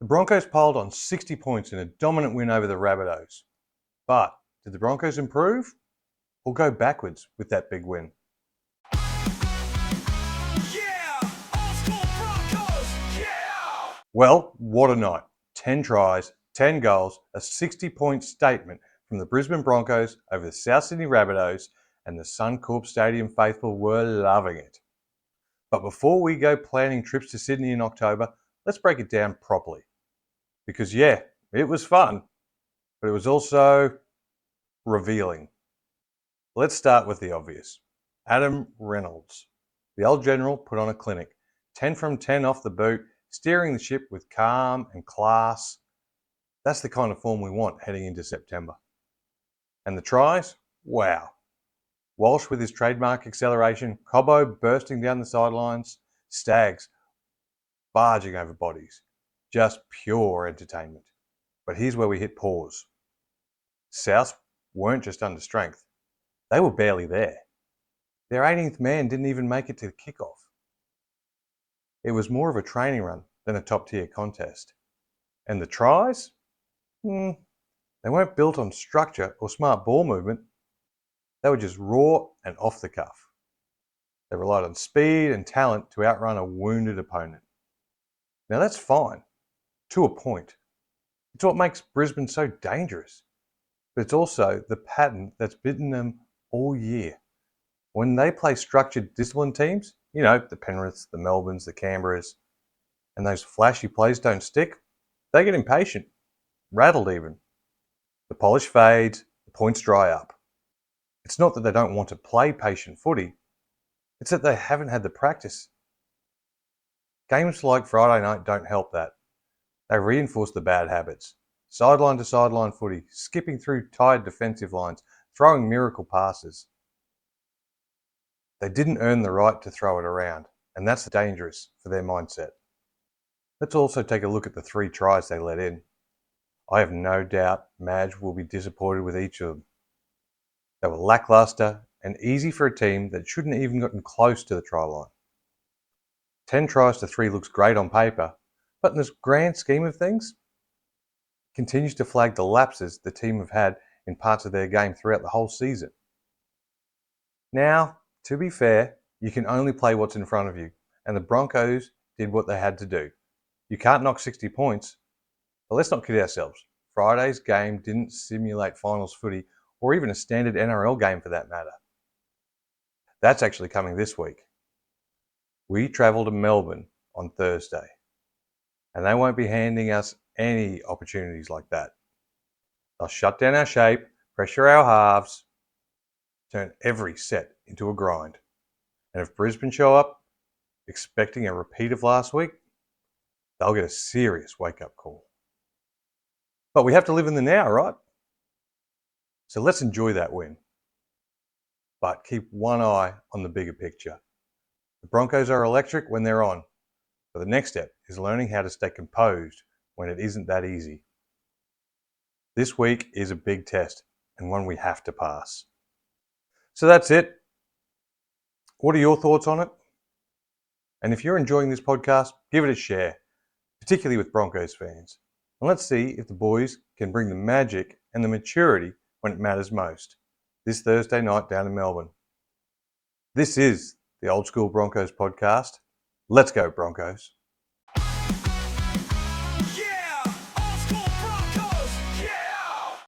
The Broncos piled on 60 points in a dominant win over the Rabbitohs. But did the Broncos improve or go backwards with that big win? Yeah! OldSkool Broncos! Yeah! Well, what a night. 10 tries, 10 goals, a 60-point statement from the Brisbane Broncos over the South Sydney Rabbitohs, and the Suncorp Stadium faithful were loving it. But before we go planning trips to Sydney in October, let's break it down properly. Because yeah, it was fun, but it was also revealing. Let's start with the obvious. Adam Reynolds. The old general put on a clinic. 10 from 10 off the boot, steering the ship with calm and class. That's the kind of form we want heading into September. And the tries? Wow. Walsh with his trademark acceleration, Cobbo bursting down the sidelines, Stags barging over bodies. Just pure entertainment. But here's where we hit pause. South weren't just under strength. They were barely there. Their 18th man didn't even make it to the kickoff. It was more of a training run than a top-tier contest. And the tries? They weren't built on structure or smart ball movement. They were just raw and off the cuff. They relied on speed and talent to outrun a wounded opponent. Now that's fine, to a point. It's what makes Brisbane so dangerous. But it's also the pattern that's bitten them all year. When they play structured, disciplined teams, you know, the Penriths, the Melbournes, the Canberras, and those flashy plays don't stick, they get impatient, rattled even. The polish fades, the points dry up. It's not that they don't want to play patient footy, it's that they haven't had the practice. Games like Friday night don't help that. They reinforce the bad habits. Sideline to sideline footy, skipping through tired defensive lines, throwing miracle passes. They didn't earn the right to throw it around, and that's dangerous for their mindset. Let's also take a look at the 3 tries they let in. I have no doubt Madge will be disappointed with each of them. They were lackluster and easy for a team that shouldn't have even gotten close to the try line. 10 tries to 3 looks great on paper, but in this grand scheme of things, it continues to flag the lapses the team have had in parts of their game throughout the whole season. Now, to be fair, you can only play what's in front of you, and the Broncos did what they had to do. You can't knock 60 points, but let's not kid ourselves. Friday's game didn't simulate finals footy, or even a standard NRL game for that matter. That's actually coming this week. We travel to Melbourne on Thursday, and they won't be handing us any opportunities like that. They'll shut down our shape, pressure our halves, turn every set into a grind. And if Brisbane show up expecting a repeat of last week, they'll get a serious wake-up call. But we have to live in the now, right? So let's enjoy that win. But keep one eye on the bigger picture. The Broncos are electric when they're on, but the next step is learning how to stay composed when it isn't that easy. This week is a big test and one we have to pass. So that's it. What are your thoughts on it? And if you're enjoying this podcast, give it a share, particularly with Broncos fans. And let's see if the boys can bring the magic and the maturity when it matters most, this Thursday night down in Melbourne. This is the Old School Broncos podcast. Let's go, Broncos.